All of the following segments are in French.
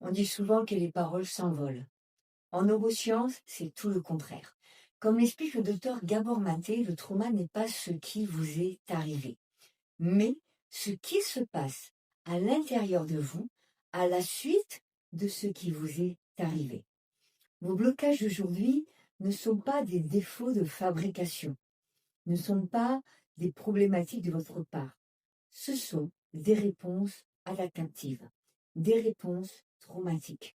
On dit souvent que les paroles s'envolent. En neurosciences, c'est tout le contraire. Comme l'explique le docteur Gabor Maté, le trauma n'est pas ce qui vous est arrivé, mais ce qui se passe à l'intérieur de vous à la suite de ce qui vous est arrivé. Vos blocages d'aujourd'hui ne sont pas des défauts de fabrication, ne sont pas des problématiques de votre part. Ce sont des réponses adaptatives, des réponses traumatiques.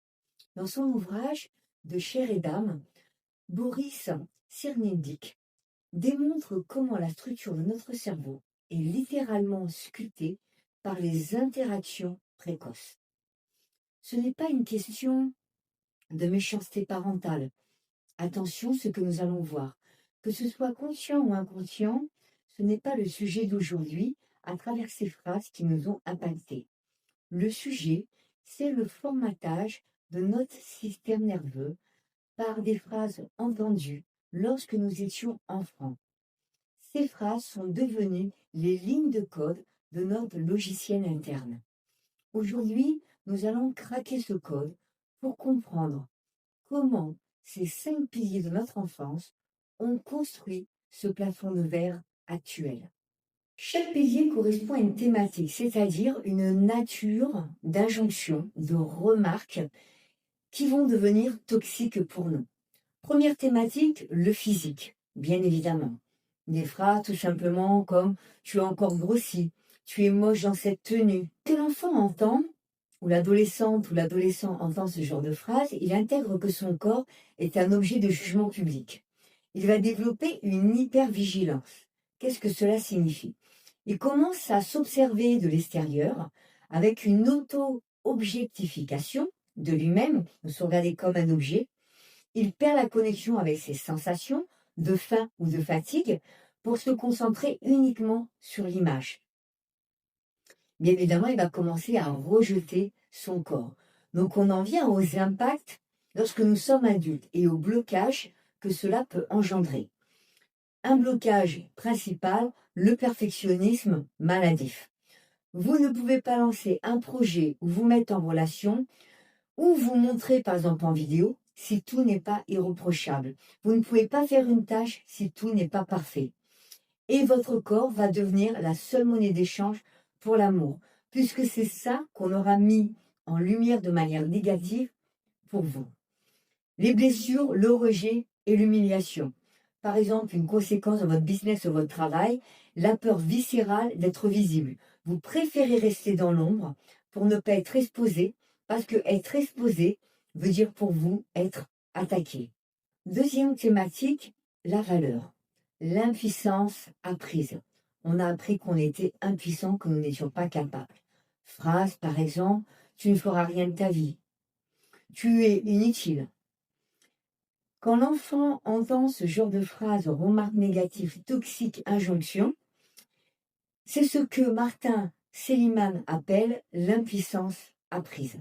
Dans son ouvrage De chair et d'âme, Boris Cyrulnik démontre comment la structure de notre cerveau est littéralement sculptée par les interactions précoces. Ce n'est pas une question de méchanceté parentale. Attention, ce que nous allons voir, que ce soit conscient ou inconscient, ce n'est pas le sujet d'aujourd'hui à travers ces phrases qui nous ont impactés. Le sujet, c'est le formatage de notre système nerveux par des phrases entendues lorsque nous étions enfants. Ces phrases sont devenues les lignes de code de notre logiciel interne. Aujourd'hui, nous allons craquer ce code pour comprendre comment ces 5 piliers de notre enfance ont construit ce plafond de verre actuel. Chaque pilier correspond à une thématique, c'est-à-dire une nature d'injonctions, de remarques qui vont devenir toxiques pour nous. Première thématique, le physique, bien évidemment. Des phrases tout simplement comme « tu es encore grossi »,« tu es moche dans cette tenue ». Que l'enfant entend, ou l'adolescente ou l'adolescent entend ce genre de phrase, il intègre que son corps est un objet de jugement public. Il va développer une hypervigilance. Qu'est-ce que cela signifie? Il commence à s'observer de l'extérieur avec une auto-objectification de lui-même, de se regarder comme un objet. Il perd la connexion avec ses sensations de faim ou de fatigue pour se concentrer uniquement sur l'image. Bien évidemment, il va commencer à rejeter son corps. Donc on en vient aux impacts lorsque nous sommes adultes et au blocage que cela peut engendrer. Un blocage principal, le perfectionnisme maladif. Vous ne pouvez pas lancer un projet ou vous mettre en relation ou vous montrer par exemple en vidéo si tout n'est pas irréprochable. Vous ne pouvez pas faire une tâche si tout n'est pas parfait. Et votre corps va devenir la seule monnaie d'échange pour l'amour, puisque c'est ça qu'on aura mis en lumière de manière négative pour vous. Les blessures, le rejet et l'humiliation. Par exemple, une conséquence de votre business ou votre travail, la peur viscérale d'être visible. Vous préférez rester dans l'ombre pour ne pas être exposé, parce que être exposé veut dire pour vous être attaqué. Deuxième thématique, la valeur. L'impuissance apprise. On a appris qu'on était impuissant, que nous n'étions pas capables. Phrase, par exemple, tu ne feras rien de ta vie. Tu es inutile. Quand l'enfant entend ce genre de phrase, remarques négatives, toxiques, injonctions, c'est ce que Martin Seligman appelle l'impuissance apprise.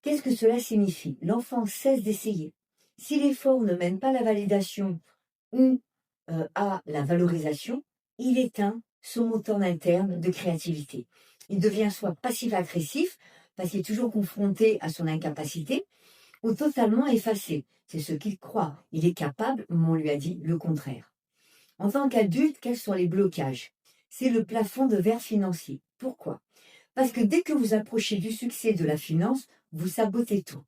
Qu'est-ce que cela signifie? L'enfant cesse d'essayer. Si l'effort ne mène pas à la validation ou à la valorisation, il éteint son moteur interne de créativité. Il devient soit passif-agressif, parce qu'il est toujours confronté à son incapacité, ou totalement effacé. C'est ce qu'il croit. Il est capable, mais on lui a dit le contraire. En tant qu'adulte, quels sont les blocages? C'est le plafond de verre financier. Pourquoi? Parce que dès que vous approchez du succès de la finance, vous sabotez tout.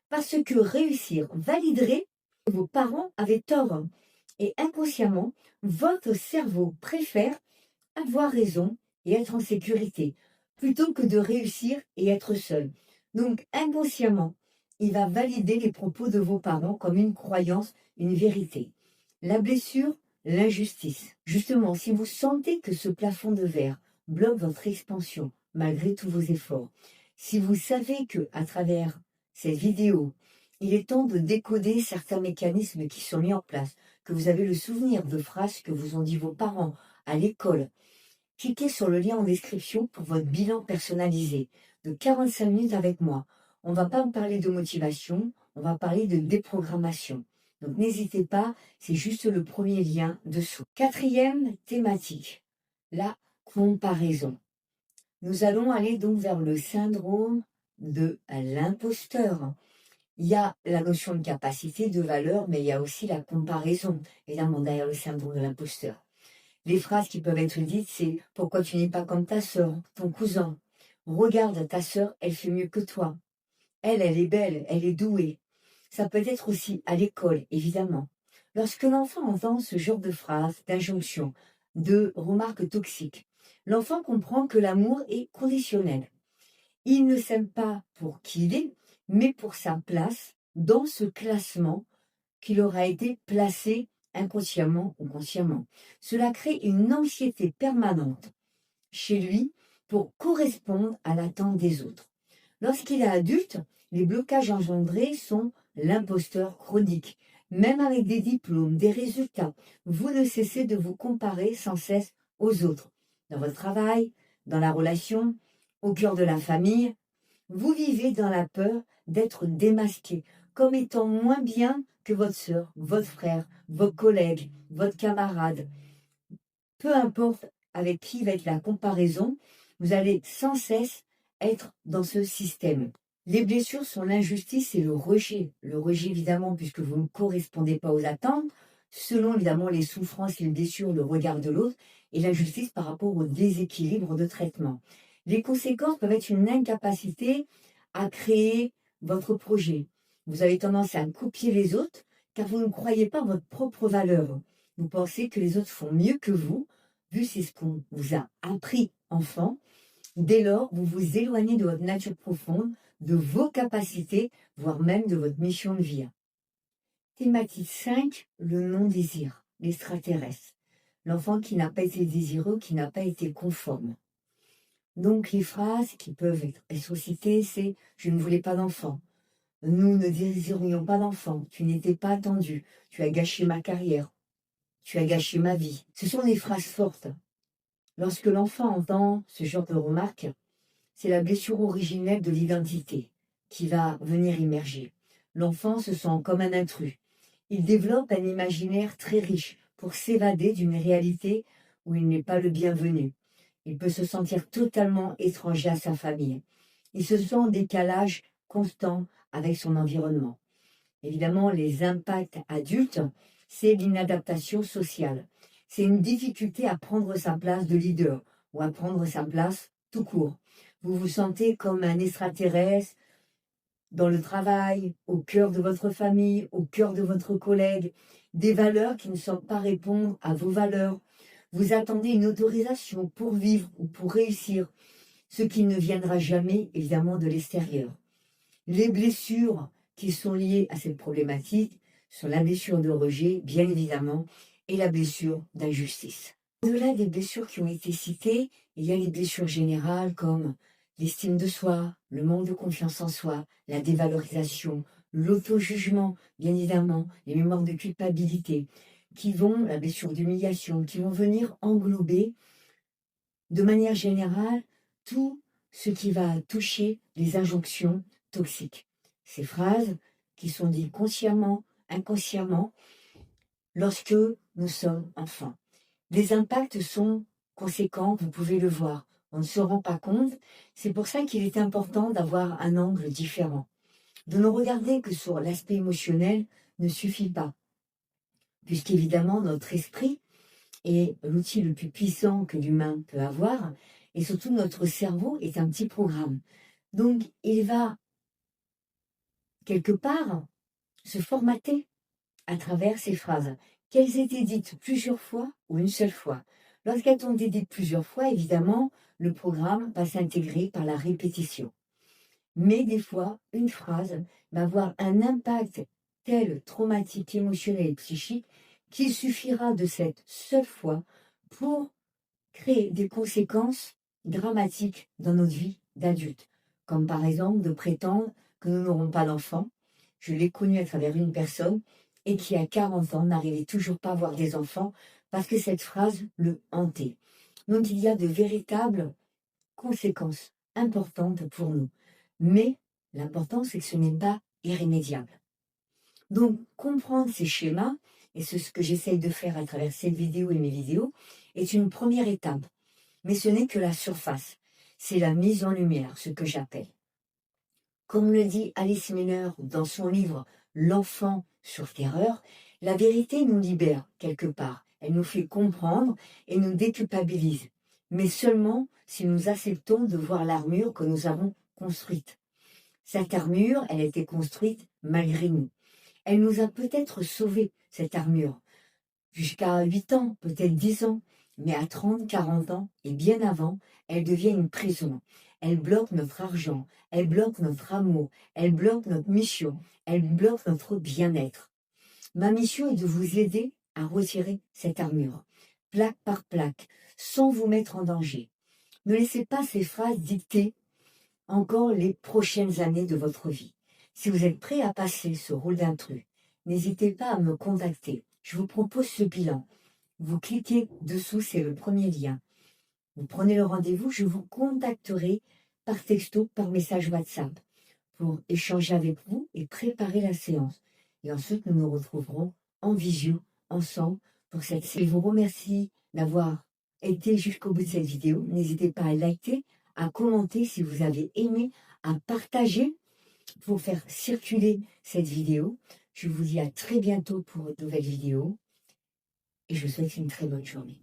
Parce que réussir validerait que vos parents avaient tort. Et inconsciemment, votre cerveau préfère avoir raison et être en sécurité, plutôt que de réussir et être seul. Donc inconsciemment, il va valider les propos de vos parents comme une croyance, une vérité. La blessure, l'injustice. Justement, si vous sentez que ce plafond de verre bloque votre expansion malgré tous vos efforts, si vous savez que à travers cette vidéo, il est temps de décoder certains mécanismes qui sont mis en place, que vous avez le souvenir de phrases que vous ont dit vos parents à l'école, cliquez sur le lien en description pour votre bilan personnalisé de 45 minutes avec moi. On ne va pas me parler de motivation, on va parler de déprogrammation. Donc n'hésitez pas, c'est juste le premier lien dessous. Quatrième thématique, la comparaison. Nous allons aller donc vers le syndrome de l'imposteur. Il y a la notion de capacité, de valeur, mais il y a aussi la comparaison, évidemment, derrière le syndrome de l'imposteur. Les phrases qui peuvent être dites, c'est « Pourquoi tu n'es pas comme ta sœur, ton cousin ?»« Regarde, ta sœur, elle fait mieux que toi. Elle est belle, elle est douée. » Ça peut être aussi à l'école, évidemment. Lorsque l'enfant entend ce genre de phrases, d'injonctions, de remarques toxiques, l'enfant comprend que l'amour est conditionnel. Il ne s'aime pas pour qui il est, mais pour sa place dans ce classement qu'il aura été placé inconsciemment ou consciemment. Cela crée une anxiété permanente chez lui pour correspondre à l'attente des autres. Lorsqu'il est adulte, les blocages engendrés sont l'imposteur chronique. Même avec des diplômes, des résultats, vous ne cessez de vous comparer sans cesse aux autres. Dans votre travail, dans la relation, au cœur de la famille, vous vivez dans la peur d'être démasqué, comme étant moins bien que votre sœur, votre frère, vos collègues, votre camarade. Peu importe avec qui va être la comparaison, vous allez sans cesse être dans ce système. Les blessures sont l'injustice et le rejet. Le rejet, évidemment, puisque vous ne correspondez pas aux attentes, selon, évidemment, les souffrances, les blessures, le regard de l'autre, et l'injustice par rapport au déséquilibre de traitement. Les conséquences peuvent être une incapacité à créer votre projet. Vous avez tendance à copier les autres, car vous ne croyez pas en votre propre valeur. Vous pensez que les autres font mieux que vous, vu c'est ce qu'on vous a appris enfant. Dès lors, vous vous éloignez de votre nature profonde, de vos capacités, voire même de votre mission de vie. Thématique 5, le non-désir, l'extraterrestre. L'enfant qui n'a pas été désireux, qui n'a pas été conforme. Donc les phrases qui peuvent être citées, c'est « je ne voulais pas d'enfant »,« nous ne désirions pas d'enfant »,« tu n'étais pas attendu »,« tu as gâché ma carrière »,« tu as gâché ma vie ». Ce sont des phrases fortes. Lorsque l'enfant entend ce genre de remarques, c'est la blessure originelle de l'identité qui va venir immerger. L'enfant se sent comme un intrus. Il développe un imaginaire très riche pour s'évader d'une réalité où il n'est pas le bienvenu. Il peut se sentir totalement étranger à sa famille. Il se sent en décalage constant avec son environnement. Évidemment, les impacts adultes, c'est l'inadaptation sociale. C'est une difficulté à prendre sa place de leader ou à prendre sa place tout court. Vous vous sentez comme un extraterrestre dans le travail, au cœur de votre famille, au cœur de votre collègue, des valeurs qui ne semblent pas répondre à vos valeurs. Vous attendez une autorisation pour vivre ou pour réussir, ce qui ne viendra jamais, évidemment, de l'extérieur. Les blessures qui sont liées à cette problématique sont la blessure de rejet, bien évidemment, et la blessure d'injustice. Au-delà des blessures qui ont été citées, il y a les blessures générales comme l'estime de soi, le manque de confiance en soi, la dévalorisation, l'auto-jugement, bien évidemment, les mémoires de culpabilité, la blessure d'humiliation, qui vont venir englober de manière générale tout ce qui va toucher les injonctions toxiques. Ces phrases qui sont dites consciemment, inconsciemment, lorsque nous sommes enfants. Les impacts sont conséquents, vous pouvez le voir. On ne se rend pas compte. C'est pour ça qu'il est important d'avoir un angle différent. De ne regarder que sur l'aspect émotionnel ne suffit pas. Puisqu'évidemment, notre esprit est l'outil le plus puissant que l'humain peut avoir. Et surtout, notre cerveau est un petit programme. Donc, il va, quelque part, se formater à travers ces phrases. Qu'elles étaient dites plusieurs fois ou une seule fois. Lorsqu'elles ont été dites plusieurs fois, évidemment, le programme va s'intégrer par la répétition. Mais des fois, une phrase va avoir un impact tel traumatique, émotionnel et psychique qu'il suffira de cette seule fois pour créer des conséquences dramatiques dans notre vie d'adulte. Comme par exemple de prétendre que nous n'aurons pas d'enfants. Je l'ai connu à travers une personne et qui à 40 ans n'arrivait toujours pas à avoir des enfants parce que cette phrase le hantait. Donc il y a de véritables conséquences importantes pour nous. Mais l'important, c'est que ce n'est pas irrémédiable. Donc comprendre ces schémas, et c'est ce que j'essaye de faire à travers cette vidéo et mes vidéos, est une première étape. Mais ce n'est que la surface. C'est la mise en lumière, ce que j'appelle. Comme le dit Alice Miller dans son livre L'enfant sur terreur, la vérité nous libère quelque part. Elle nous fait comprendre et nous déculpabilise. Mais seulement si nous acceptons de voir l'armure que nous avons construite. Cette armure, elle a été construite malgré nous. Elle nous a peut-être sauvés, cette armure, jusqu'à 8 ans, peut-être 10 ans, mais à 30, 40 ans et bien avant, elle devient une prison. Elle bloque notre argent, elle bloque notre amour, elle bloque notre mission, elle bloque notre bien-être. Ma mission est de vous aider à retirer cette armure, plaque par plaque, sans vous mettre en danger. Ne laissez pas ces phrases dicter encore les prochaines années de votre vie. Si vous êtes prêt à passer ce rôle d'intrus, n'hésitez pas à me contacter. Je vous propose ce bilan. Vous cliquez dessous, c'est le premier lien. Vous prenez le rendez-vous, je vous contacterai par texto, par message WhatsApp pour échanger avec vous et préparer la séance. Et ensuite, nous nous retrouverons en visio, ensemble, pour cette séance. Je vous remercie d'avoir été jusqu'au bout de cette vidéo. N'hésitez pas à liker, à commenter si vous avez aimé, à partager pour faire circuler cette vidéo. Je vous dis à très bientôt pour une nouvelle vidéo et je vous souhaite une très bonne journée.